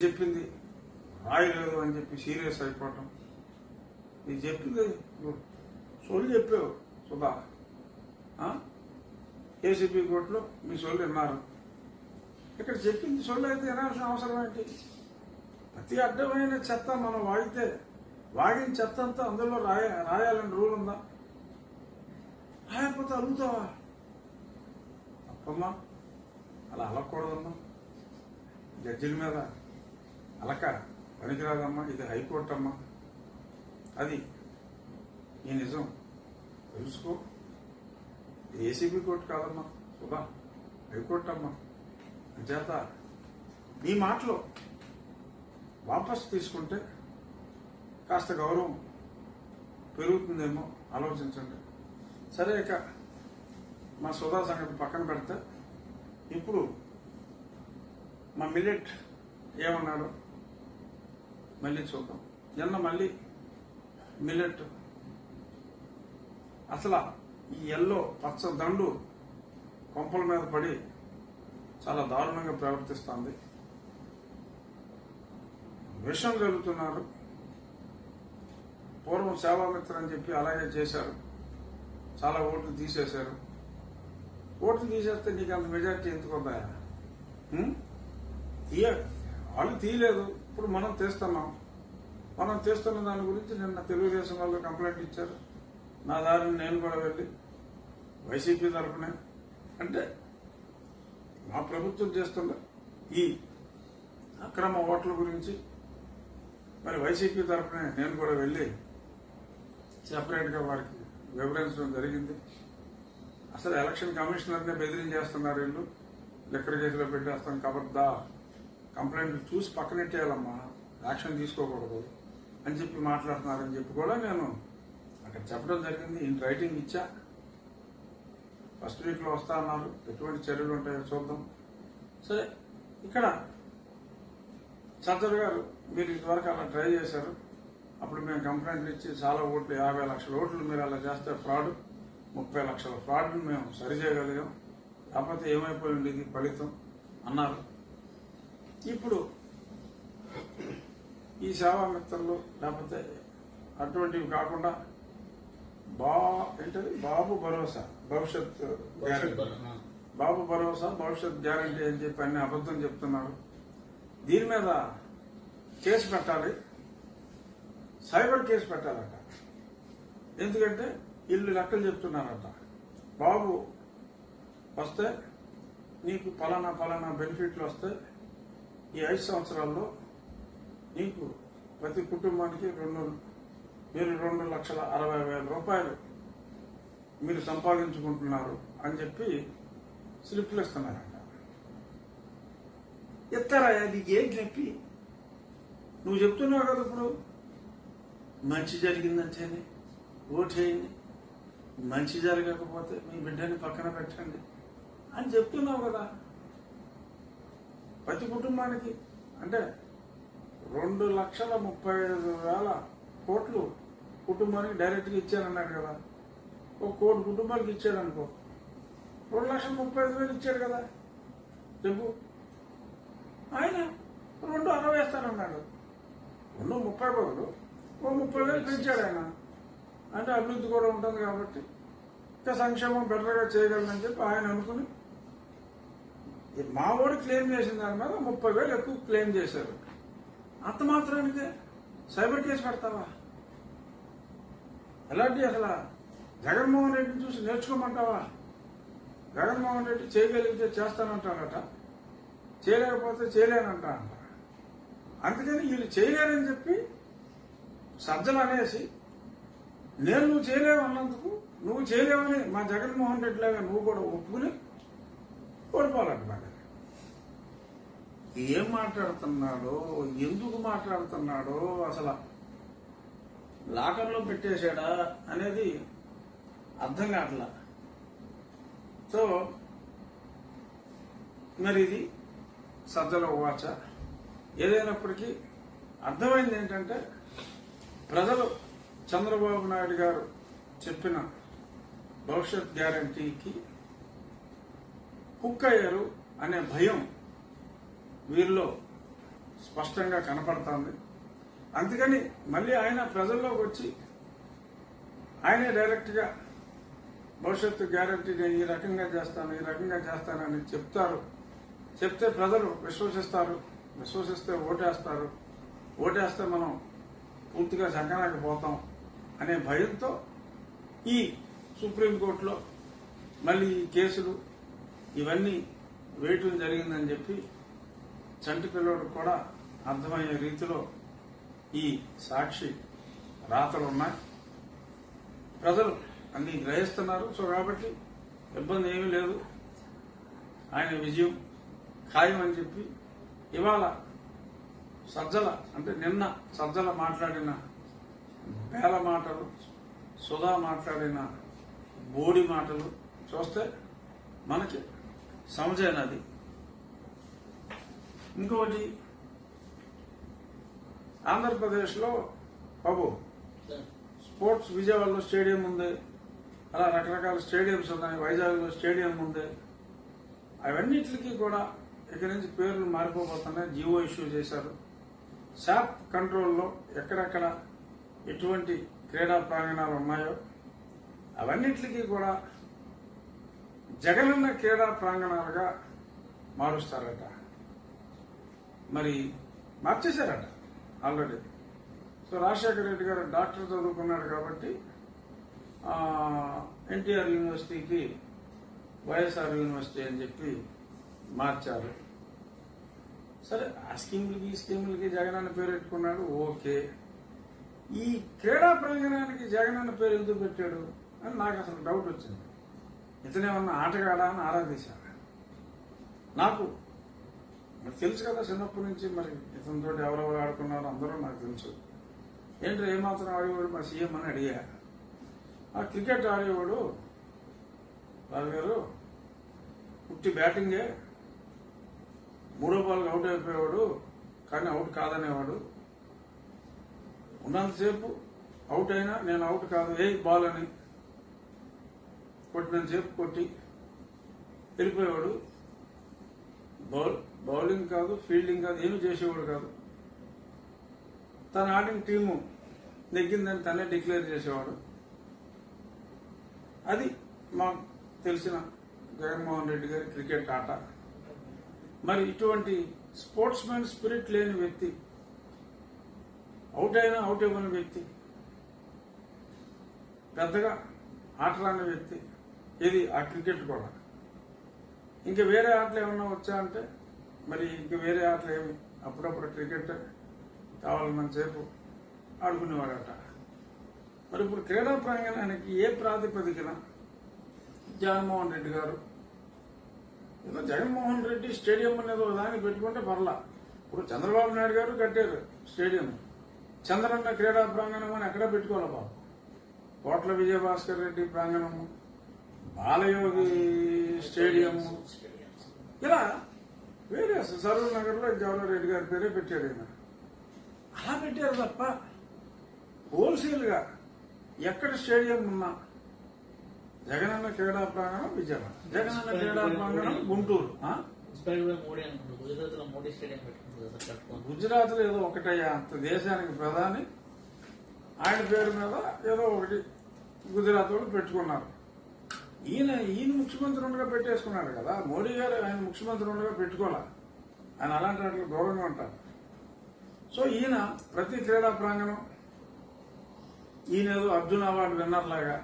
చెప్పింది రాయలేదు అని చెప్పి సీరియస్ అయిపోవటం. ఇది చెప్పింది సోళ్ళు చెప్పావు సుధా. ఏసీబీ కోర్టులో మీ సోళ్ళు విన్నారు. ఇక్కడ చెప్పింది సోళ్ళు అయితే వినాల్సిన అవసరం ఏంటి? ప్రతి అడ్డమైన చెత్త మనం వాగిన చెత్త అంతా అందులో రాయాలని రూల్ ఉందా? రాయకపోతే అడుగుతావా? తప్పమ్మా, అలా అలగకూడదమ్మా. జడ్జిల మీద అలక పనికిరాదమ్మా. ఇది హైకోర్టు అమ్మా. అది ఈ నిజం తెలుసుకో. ఇది ఏసీబీ కోర్టు కాదమ్మా సుధా, హైకోర్టు అమ్మా. అంచేత మీ మాటలో వాపస్ తీసుకుంటే కాస్త గౌరవం పెరుగుతుందేమో ఆలోచించండి. సరే, ఇక మా సుధా సంగతి పక్కన పెడితే ఇప్పుడు మా మిల్లెట్ ఏమన్నాడు మళ్ళీ చూద్దాం. నిన్న మళ్ళీ మిల్లెట్ అసలు ఈ ఎల్లో పచ్చ దండు కొంపల మీద పడి చాలా దారుణంగా ప్రవర్తిస్తోంది. విషం జరుగుతున్నారు. పూర్వం సేవామిత్ర అని చెప్పి అలాగే చేశారు. చాలా ఓట్లు తీసేశారు. ఓట్లు తీసేస్తే నీకు అంత మెజార్టీ ఎందుకు వద్దాయా? వాళ్ళు తీయలేదు, ఇప్పుడు మనం తీస్తున్నాం. మనం తీస్తున్న దాని గురించి నిన్న తెలుగుదేశం వాళ్ళు కంప్లైంట్ ఇచ్చారు. నా దారిని నేను కూడా వెళ్ళి వైసీపీ తరఫునే, అంటే మా ప్రభుత్వం చేస్తున్న ఈ అక్రమ ఓట్ల గురించి మరి వైసీపీ తరఫునే నేను కూడా వెళ్ళి సెపరేట్ గా వారికి వివరించడం జరిగింది. అసలు ఎలక్షన్ కమిషనర్నే బెదిరించేస్తున్నారు వీళ్ళు. లిక్కర్ కేసులో పెట్టేస్తాం కబద్దా, కంప్లైంట్లు చూసి పక్కనెట్టేయాలమ్మా, యాక్షన్ తీసుకోకూడదు అని చెప్పి మాట్లాడుతున్నారని చెప్పి కూడా నేను అక్కడ చెప్పడం జరిగింది. ఇన్ రైటింగ్ ఇచ్చా. ఫస్ట్ వీక్ లో వస్తా అన్నారు. ఎటువంటి చర్యలు ఉంటాయో చూద్దాం. సరే, ఇక్కడ సజ్జర్ గారు మీరు ఇంతవరకు అలా ట్రై చేశారు. అప్పుడు మేము కంప్లైంట్లు ఇచ్చి చాలా ఓట్లు 50 లక్షల ఓట్లు మీరు అలా చేస్తే ఫ్రాడ్, 30 లక్షల ఫ్రాడ్ను మేము సరిచేయగలిగాం, కాకపోతే ఏమైపోయి ఉండేది ఫలితం అన్నారు. ఇప్పుడు ఈ సేవామిత్రులు లేకపోతే అటువంటివి కాకుండా బాబు భరోసా భవిష్యత్ గ్యారంటీ అని చెప్పి అన్ని అబద్దం చెప్తున్నారు. దీని మీద కేసు పెట్టాలి, సైబర్ కేసు పెట్టాలట. ఎందుకంటే వీళ్ళు లెక్కలు చెప్తున్నారట. బాబు వస్తే నీకు ఫలానా బెనిఫిట్లు వస్తే ఈ 5 సంవత్సరాల్లో నీకు ప్రతి కుటుంబానికి మీరు 2,60,000 రూపాయలు మీరు సంపాదించుకుంటున్నారు అని చెప్పి స్లిప్లు ఇస్తున్నారట. ఇస్తారా? అది ఏం చెప్పి నువ్వు చెప్తున్నావు కదా, ఇప్పుడు మంచి జరిగిందంటేనే ఓటేయండి, మంచి జరగకపోతే మీ బిడ్డని పక్కన పెట్టండి అని చెప్తున్నావు కదా. ప్రతి కుటుంబానికి అంటే 2,35,000 కోట్లు కుటుంబానికి డైరెక్ట్ గా ఇచ్చారన్నాడు కదా. 1 కోటి కుటుంబాలకు ఇచ్చాడనుకో, 2,35,000 ఇచ్చాడు కదా. చెప్పు, ఆయన 2,60 వేస్తానన్నాడు. 2,30 బదులు 30,000 పెంచాడు ఆయన. అంటే అభివృద్ధి కూడా ఉంటుంది కాబట్టి ఇంకా సంక్షేమం బెటర్గా చేయగలనని చెప్పి ఆయన అనుకుని మా వాడు క్లెయిమ్ చేసిన దాని మీద 30,000 ఎక్కువ క్లెయిమ్ చేశారు. అంత మాత్రానికి సైబర్ కేసు పెడతావా? ఎలాంటి అసలు జగన్మోహన్ రెడ్డిని చూసి నేర్చుకోమంటావా? జగన్మోహన్ రెడ్డి చేయగలిగితే చేస్తానంటాడట, చేయలేకపోతే చేయలేనంట అంట. అందుకని వీళ్ళు చేయలేరని చెప్పి సజ్జలు అనేసి నువ్వు చేయలేవు అన్నందుకు నువ్వు చేయలేవని మా జగన్మోహన్ రెడ్డి లాగా నువ్వు కూడా ఒప్పుకుని ఓడిపోవాలంటున్నాడు. ఏం మాట్లాడుతున్నాడో, ఎందుకు మాట్లాడుతున్నాడో, అసలు లాకర్లో పెట్టేశాడా అనేది అర్థం కావట్లా. సో మరి ఇది సజ్జల వాచ. ఏదైనప్పటికీ అర్థమైంది ఏంటంటే ప్రజలు చంద్రబాబు నాయుడు గారు చెప్పిన భవిష్యత్ గ్యారంటీకి హుక్ అయ్యారు అనే భయం వీరిలో స్పష్టంగా కనపడుతోంది. అందుకని మళ్ళీ ఆయన ప్రజల్లోకి వచ్చి ఆయనే డైరెక్ట్గా భవిష్యత్తు గ్యారంటీ నేను ఈ రకంగా చేస్తానని చెప్తారు. చెప్తే ప్రజలు విశ్వసిస్తారు. విశ్వసిస్తే ఓటేస్తారు. ఓటేస్తే మనం పూర్తిగా సంకనానికి పోతాం అనే భయంతో ఈ సుప్రీంకోర్టులో మళ్ళీ ఈ కేసులు ఇవన్నీ వేయటం జరిగిందని చెప్పి చంటి పిల్లోడు కూడా అర్థమయ్యే రీతిలో ఈ సాక్షి రాతలు ఉన్నాయి. ప్రజలు అన్ని గ్రహిస్తున్నారు. సో కాబట్టి ఇబ్బంది ఏమీ లేదు. ఆయన విజయం ఖాయం అని చెప్పి ఇవాళ సజ్జల అంటే నిన్న సజ్జల మాట్లాడిన బేల మాటలు, సుధా మాట్లాడిన బోడి మాటలు చూస్తే మనకి సమజైనది. ఇంకొకటి ఆంధ్రప్రదేశ్లో బాబు స్పోర్ట్స్ విజయవాడలో స్టేడియం ఉంది, అలా రకరకాల స్టేడియంస్ ఉన్నాయి, వైజాగ్లో స్టేడియం ఉంది. అవన్నిటికీ కూడా ఇక్కడి నుంచి పేర్లు మారిపోతున్నాయి. జీవో ఇష్యూ చేశారు. శాప్ కంట్రోల్లో ఎక్కడెక్కడ ఎటువంటి క్రీడా ప్రాంగణాలు ఉన్నాయో అవన్నిటికీ కూడా జగనన్న క్రీడా ప్రాంగణాలుగా మారుస్తారట. మరి మార్చేశారట ఆల్రెడీ. సో రాజశేఖర రెడ్డి గారు డాక్టర్ చదువుకున్నాడు కాబట్టి ఎన్టీఆర్ యూనివర్సిటీకి వైఎస్ఆర్ యూనివర్సిటీ అని చెప్పి మార్చారు. సరే ఆ స్కీములకి జగనన్న పేరు పెట్టుకున్నాడు, ఓకే. ఈ క్రీడా ప్రాంగణానికి జగనన్న పేరు ఎందుకు పెట్టాడు అని నాకు అసలు డౌట్ వచ్చింది. ఇతనేమన్నా ఆటగాడా అని ఆరాధించాను. నాకు మరి తెలుసు కదా చిన్నప్పటి నుంచి, మరి ఇతనితో ఎవరెవరు ఆడుకున్నారో అందరూ నాకు తెలుసు. ఏంటో ఏమాత్రం ఆడేవాడు మా సీఎం అని అడిగా. ఆ క్రికెట్ ఆడేవాడు రాజు గారు పుట్టి బ్యాటింగే, 3వ బాల్కి అవుట్ అయిపోయేవాడు, కానీ అవుట్ కాదనేవాడు. ఉన్నంతసేపు అవుట్ అయినా నేను అవుట్ కాదు ఏ బాల్ అని కొట్టినంతసేపు కొట్టి వెళ్ళిపోయేవాడు. బౌలింగ్ కాదు, ఫీల్డింగ్ కాదు, ఏమీ చేసేవాడు కాదు. తను ఆడిన టీము నెగ్గిందని తనే డిక్లేర్ చేసేవాడు. అది మాకు తెలిసిన జగన్మోహన్ రెడ్డి గారి క్రికెట్ ఆట. మరి ఇటువంటి స్పోర్ట్స్ మ్యాన్ స్పిరిట్ లేని వ్యక్తి, అవుట్ అయినా అవుట్ ఇవ్వని వ్యక్తి, పెద్దగా ఆట రాని వ్యక్తి, ఇది ఆ క్రికెట్ కూడా. ఇంకా వేరే ఆటలు ఏమన్నా వచ్చా అంటే మరి ఇంక వేరే ఆటలు ఏమి, అప్పుడప్పుడు క్రికెట్ కావాలన్నంతసేపు ఆడుకునేవాడట. మరి ఇప్పుడు క్రీడా ప్రాంగణానికి ఏ ప్రాతిపదికన జగన్మోహన్ రెడ్డి గారు, ఏదో జగన్మోహన్ రెడ్డి స్టేడియం అనేది దాన్ని పెట్టుకుంటే పర్లా. ఇప్పుడు చంద్రబాబు నాయుడు గారు కట్టారు స్టేడియం, చంద్రన్న క్రీడా ప్రాంగణం అని ఎక్కడా పెట్టుకోవాలి బాబు. కోట్ల విజయభాస్కర్ రెడ్డి ప్రాంగణము, బాలయోగి స్టేడియం, ఇలా వేరే సరూర్ నగర్ లో జవహర్ రెడ్డి గారి పేరే పెట్టాడు ఆయన. అలా పెట్టారు తప్ప హోల్సేల్ గా ఎక్కడ స్టేడియం ఉన్నా జగనన్న క్రీడా ప్రాంగణం విజయవాడ, జగనన్న క్రీడా ప్రాంగణం గుంటూరు. గుజరాత్ లో ఏదో ఒకటయ్యా, అంత దేశానికి ప్రధాని ఆయన పేరు మీద ఏదో ఒకటి గుజరాత్ వాళ్ళు పెట్టుకున్నారు. ఈయన ముఖ్యమంత్రి ఉండగా పెట్టేసుకున్నాడు కదా. మోడీ గారు ఆయన ముఖ్యమంత్రి ఉండగా పెట్టుకోలే, ఆయన అలాంటి వాటికి దూరంగా ఉంటారు. సో ఈయన ప్రతి క్రీడా ప్రాంగణం ఈయన ఏదో అర్జున్ అవార్డు విన్నర్ లాగా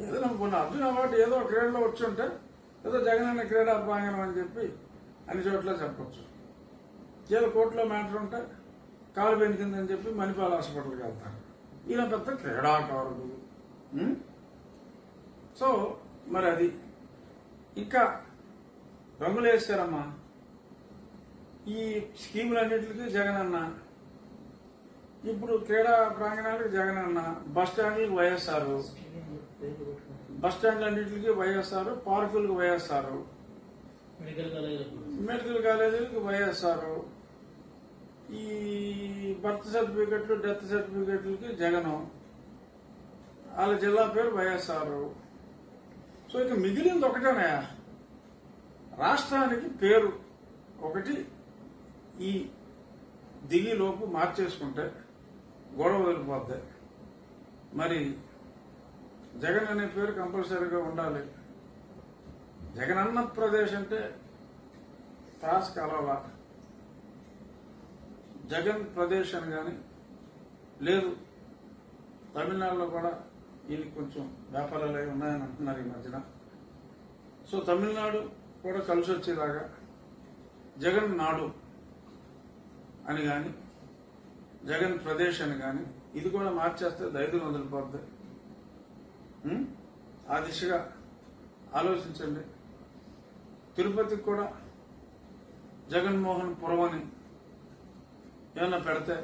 ఏదో నమ్ముకున్న అర్జున్ అవార్డు ఏదో క్రీడలో వచ్చి ఉంటే ఏదో జగనన్న క్రీడా ప్రాంగణం అని చెప్పి అన్ని చోట్ల చెప్పొచ్చు. ఏదో కోర్టులో మ్యాటర్ ఉంటే కాలు బెనికిందని చెప్పి మణిపాల్ హాస్పిటల్కి వెళ్తారు. ఈయన పెద్ద క్రీడాకారుడు. సో మరి అది ఇంకా రంగులేస్తారమ్మా ఈ స్కీములన్నింటికి జగనన్న. ఇప్పుడు క్రీడా ప్రాంగణాలకు జగనన్న, బస్ స్టాండ్లకు వైఎస్ఆర్, బస్ స్టాండ్లన్నింటికి వైఎస్ఆర్, పార్కులకు వైఎస్ఆర్, మెడికల్ కాలేజీలకు వైఎస్ఆర్, ఈ బర్త్ సర్టిఫికెట్లు డెత్ సర్టిఫికెట్లకి జగనం, వాళ్ళ జిల్లా పేరు వైఎస్ఆర్. సో ఇక మిగిలింది ఒకటేనాయా, రాష్ట్రానికి పేరు ఒకటి ఈ దిగిలోపు మార్చేసుకుంటే గొడవ వదిలిపోద్ది. మరి జగన్ అనే పేరు కంపల్సరీగా ఉండాలి. జగన్ అన్న ప్రదేశ్ అంటే త్రాస్ కలవాల, జగన్ ప్రదేశ్ అని కానీ లేదు. తమిళనాడులో కూడా వీళ్ళకి కొంచెం వ్యాపారాలు అవి ఉన్నాయని అంటున్నారు ఈ మధ్యన. సో తమిళనాడు కూడా కలిసి వచ్చేలాగా జగన్ నాడు అని కానీ జగన్ ప్రదేశ్ అని కానీ ఇది కూడా మార్చేస్తే దైర్యం వదిలిపోద్ది. ఆ దిశగా ఆలోచించండి. తిరుపతికి కూడా జగన్మోహన్ పురం అని ఏమన్నా పెడితే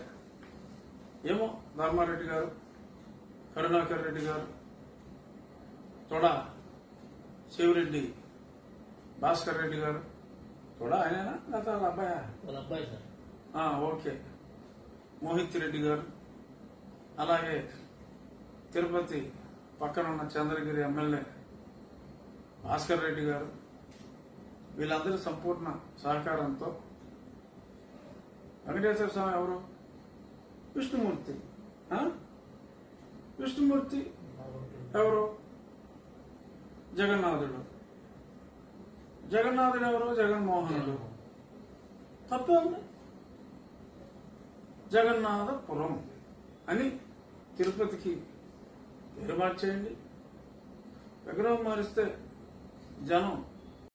ఏమో ధర్మారెడ్డి గారు, కరుణాకర్ రెడ్డి గారు, తొడ శివరెడ్డి భాస్కర్ రెడ్డి గారు, తొడ ఆయనేనా లేదా వాళ్ళ అబ్బాయా? అబ్బాయి సార్. ఓకే, మోహిత్ రెడ్డి గారు, అలాగే తిరుపతి పక్కన ఉన్న చంద్రగిరి ఎమ్మెల్యే భాస్కర్ రెడ్డి గారు, వీళ్ళందరి సంపూర్ణ సహకారంతో వెంకటేశ్వర స్వామి ఎవరు? విష్ణుమూర్తి. విష్ణుమూర్తి ఎవరు? జగన్నాథుడు. జగన్నాథుడు ఎవరు? జగన్మోహనుడు. తప్పే ఉంది. జగన్నాథపురం అని తిరుపతికి పేరు మార్చేయండి. విగ్రహం మారిస్తే జనం